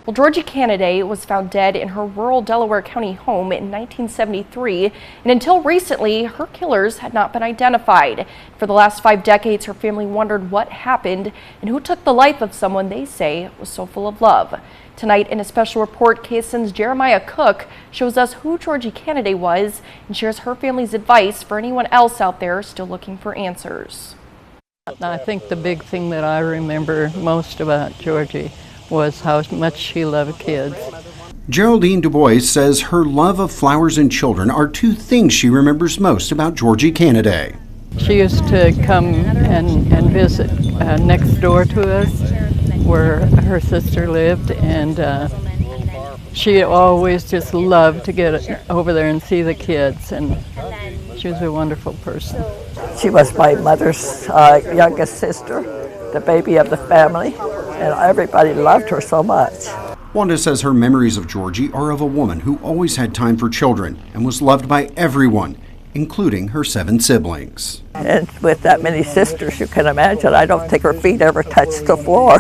Well, Georgie Cannaday was found dead in her rural Delaware County home in 1973, and until recently, her killers had not been identified. For the last 5 decades, her family wondered what happened and who took the life of someone they say was so full of love. Tonight, in a special report, KSN's Jeremiah Cook shows us who Georgie Cannaday was and shares her family's advice for anyone else out there still looking for answers. I think the big thing that I remember most about Georgie was how much she loved kids. Geraldine Du Bois says her love of flowers and children are 2 things she remembers most about Georgie Cannaday. She used to come and visit next door to us where her sister lived, and she always just loved to get over there and see the kids, and she was a wonderful person. She was my mother's youngest sister, the baby of the family, and everybody loved her so much. Wanda says her memories of Georgie are of a woman who always had time for children and was loved by everyone, including her 7 siblings. And with that many sisters, you can imagine, I don't think her feet ever touched the floor.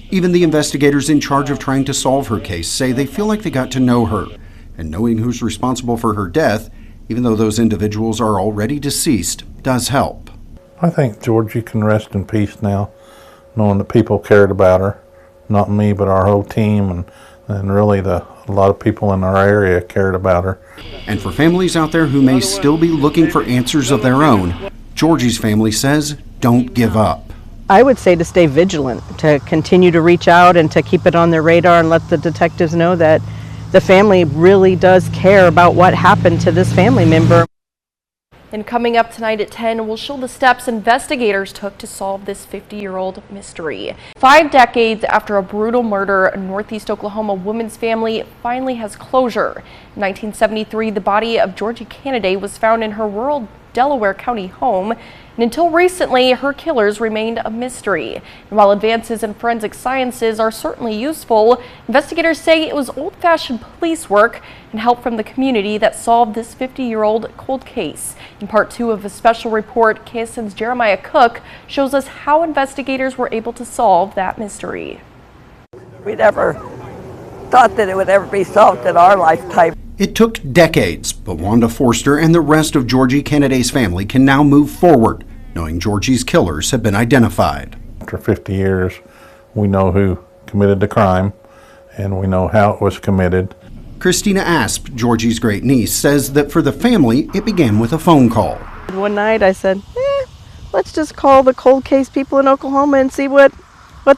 Even the investigators in charge of trying to solve her case say they feel like they got to know her, and knowing who's responsible for her death, even though those individuals are already deceased, does help. I think Georgie can rest in peace now, knowing that people cared about her, not me, but our whole team, and really a lot of people in our area cared about her. And for families out there who may still be looking for answers of their own, Georgie's family says, don't give up. I would say to stay vigilant, to continue to reach out and to keep it on their radar and let the detectives know that the family really does care about what happened to this family member. And coming up tonight at 10, we'll show the steps investigators took to solve this 50-year-old mystery. 5 decades after a brutal murder, a Northeast Oklahoma woman's family finally has closure. In 1973, the body of Georgie Cannaday was found in her rural Delaware County home, and until recently, her killers remained a mystery. And while advances in forensic sciences are certainly useful, investigators say it was old-fashioned police work and help from the community that solved this 50-year-old cold case. In part 2 of a special report, KSN's Jeremiah Cook shows us how investigators were able to solve that mystery. We never thought that it would ever be solved in our lifetime. It took decades, but Wanda Forster and the rest of Georgie Cannaday's family can now move forward, knowing Georgie's killers have been identified. After 50 years, we know who committed the crime, and we know how it was committed. Christina Asp, Georgie's great niece, says that for the family, it began with a phone call. One night I said, let's just call the cold case people in Oklahoma and see what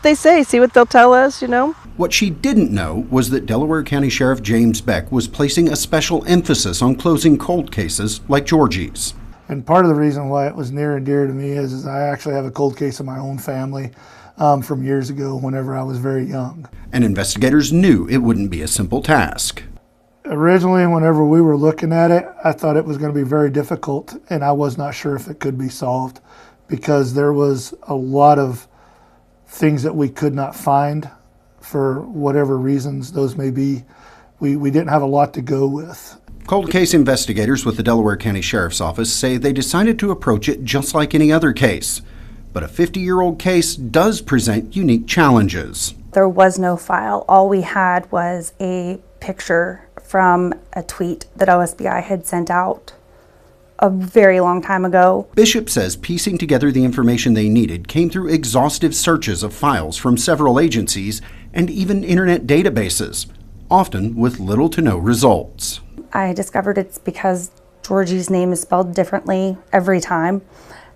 they say, see what they'll tell us, you know. What she didn't know was that Delaware County Sheriff James Beck was placing a special emphasis on closing cold cases like Georgie's. And part of the reason why it was near and dear to me is I actually have a cold case in my own family from years ago whenever I was very young. And investigators knew it wouldn't be a simple task. Originally, whenever we were looking at it, I thought it was going to be very difficult, and I was not sure if it could be solved because there was a lot of things that we could not find for whatever reasons those may be. We didn't have a lot to go with. Cold case investigators with the Delaware County Sheriff's Office say they decided to approach it just like any other case. But a 50-year-old case does present unique challenges. There was no file. All we had was a picture from a tweet that OSBI had sent out a very long time ago. Bishop says piecing together the information they needed came through exhaustive searches of files from several agencies and even internet databases, often with little to no results. I discovered it's because Georgie's name is spelled differently every time,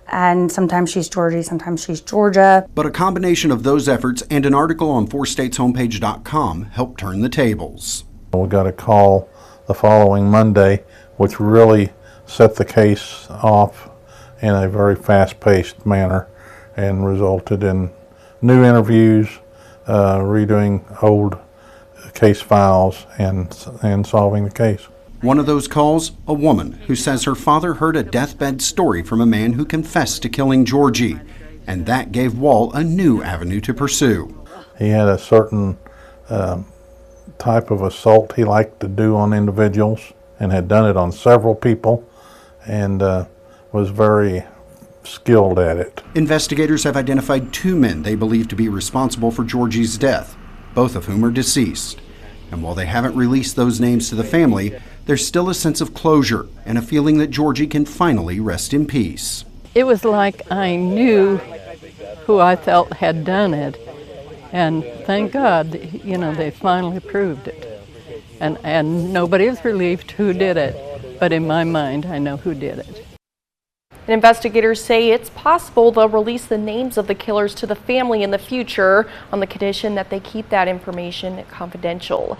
and sometimes she's Georgie, sometimes she's Georgia. But a combination of those efforts and an article on 4stateshomepage.com helped turn the tables. We got a call the following Monday, which really set the case off in a very fast-paced manner and resulted in new interviews, redoing old case files, and solving the case. One of those calls, a woman who says her father heard a deathbed story from a man who confessed to killing Georgie, and that gave Wall a new avenue to pursue. He had a certain type of assault he liked to do on individuals and had done it on several people and was very skilled at it. Investigators have identified 2 men they believe to be responsible for Georgie's death. both of whom are deceased. And while they haven't released those names to the family, there's still a sense of closure and a feeling that Georgie can finally rest in peace. It was like I knew who I felt had done it, and thank God, they finally proved it. And nobody is relieved who did it, but in my mind, I know who did it. And investigators say it's possible they'll release the names of the killers to the family in the future on the condition that they keep that information confidential.